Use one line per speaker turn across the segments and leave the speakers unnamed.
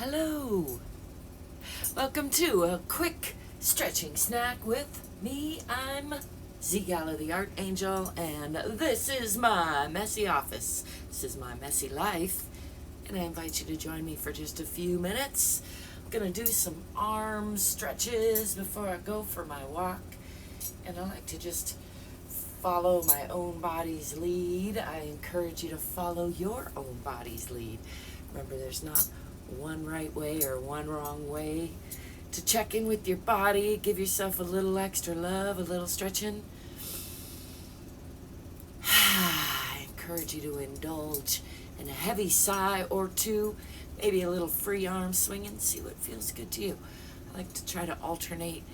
Hello! Welcome to a quick stretching snack with me. I'm ZGALA the Art Angel, and this is my messy office. This is my messy life, and I invite you to join me for just a few minutes. I'm going to do some arm stretches before I go for my walk, and I like to just follow my own body's lead. I encourage you to follow your own body's lead. Remember, there's not one right way or one wrong way to check in with your body. Give yourself a little extra love, a little stretching. I encourage you to indulge in a heavy sigh or two, maybe a little free arm swinging. See what feels good to you. I like to try to alternate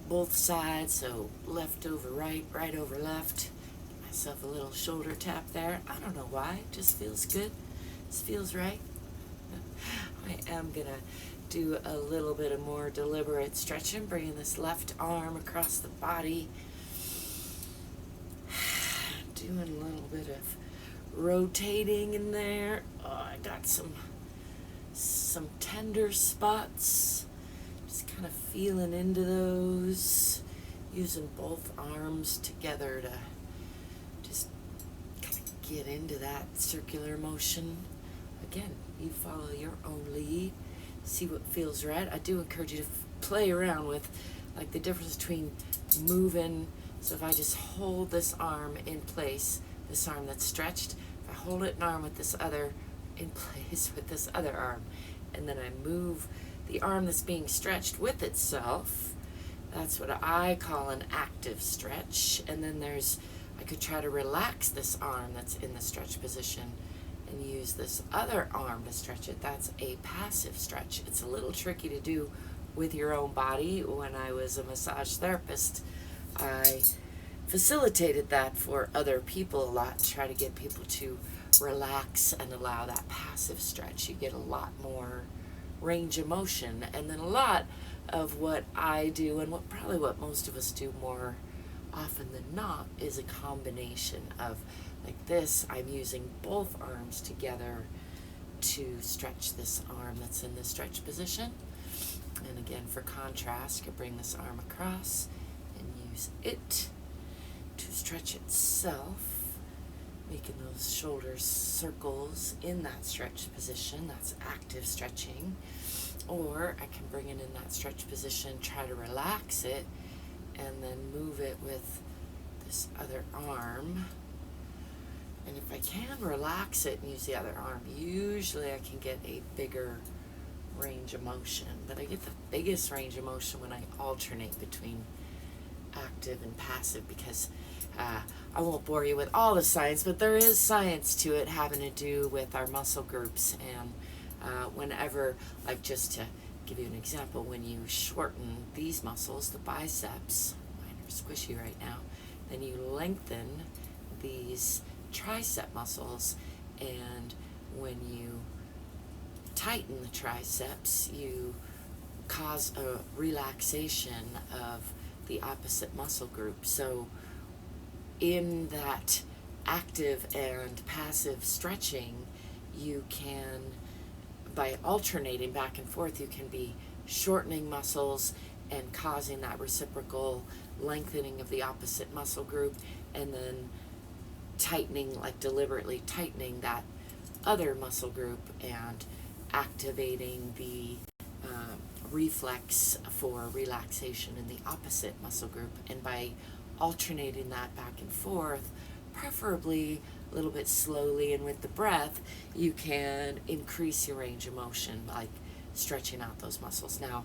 both sides, so left over right, right over left. Give myself a little shoulder tap there. I don't know why, it just feels good. This feels right. I am gonna do a little bit of more deliberate stretching, bringing this left arm across the body. Doing a little bit of rotating in there. Oh, I got some tender spots. Just kind of feeling into those. Using both arms together to just kind of get into that circular motion. Again, you follow your own lead, see what feels right. I do encourage you to play around with like the difference between moving. So if I just hold this arm in place, this arm that's stretched, if I hold it with this other in place with this other arm, and then I move the arm that's being stretched with itself, that's what I call an active stretch. And then I could try to relax this arm that's in the stretch position and use this other arm to stretch it. That's a passive stretch. It's a little tricky to do with your own body. When I was a massage therapist, I facilitated that for other people a lot, to try to get people to relax and allow that passive stretch. You get a lot more range of motion, and then a lot of what I do, and what most of us do more often than not, is a combination of like this. I'm using both arms together to stretch this arm that's in the stretch position. And again, for contrast, I could bring this arm across and use it to stretch itself, making those shoulders circles in that stretch position. That's active stretching. Or I can bring it in that stretch position, try to relax it, and then move it with this other arm. And if I can relax it and use the other arm, usually I can get a bigger range of motion. But I get the biggest range of motion when I alternate between active and passive, because I won't bore you with all the science, but there is science to it having to do with our muscle groups. And whenever, like, just to give you an example, when you shorten these muscles, the biceps, mine are squishy right now, then you lengthen these tricep muscles, and when you tighten the triceps, you cause a relaxation of the opposite muscle group. So in that active and passive stretching, you can, by alternating back and forth, you can be shortening muscles and causing that reciprocal lengthening of the opposite muscle group, and then tightening, like deliberately tightening that other muscle group and activating the reflex for relaxation in the opposite muscle group. And by alternating that back and forth, preferably a little bit slowly and with the breath, you can increase your range of motion, like stretching out those muscles. Now,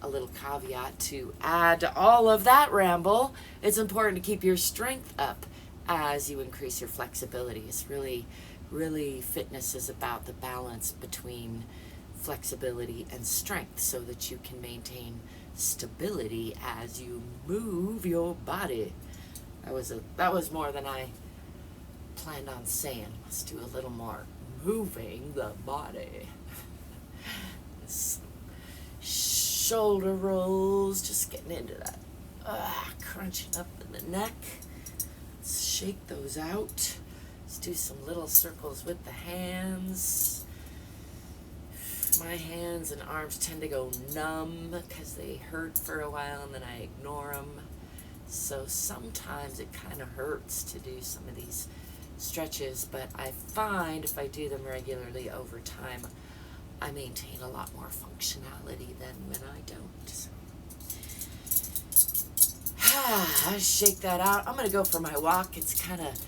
a little caveat to add to all of that ramble: it's important to keep your strength up as you increase your flexibility. It's really fitness is about the balance between flexibility and strength, so that you can maintain stability as you move your body. That was more than I planned on saying. Let's do a little more moving the body. Shoulder rolls, just getting into that, crunching up in the neck. Let's shake those out. Let's do some little circles with the hands. My hands and arms tend to go numb because they hurt for a while and then I ignore them. So sometimes it kind of hurts to do some of these stretches, but I find if I do them regularly over time, I maintain a lot more functionality than when I don't. So. Shake that out. I'm going to go for my walk. It's kind of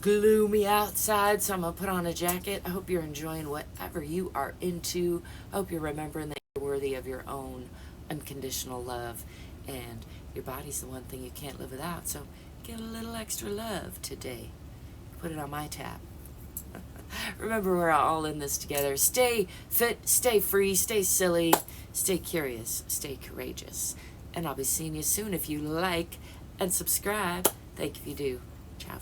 gloomy outside, so I'm going to put on a jacket. I hope you're enjoying whatever you are into. I hope you're remembering that you're worthy of your own unconditional love, and your body's the one thing you can't live without, so get a little extra love today. Put it on my tab. Remember, we're all in this together. Stay fit, stay free, stay silly, stay curious, stay courageous. And I'll be seeing you soon. If you like and subscribe, thank you if you do. Ciao.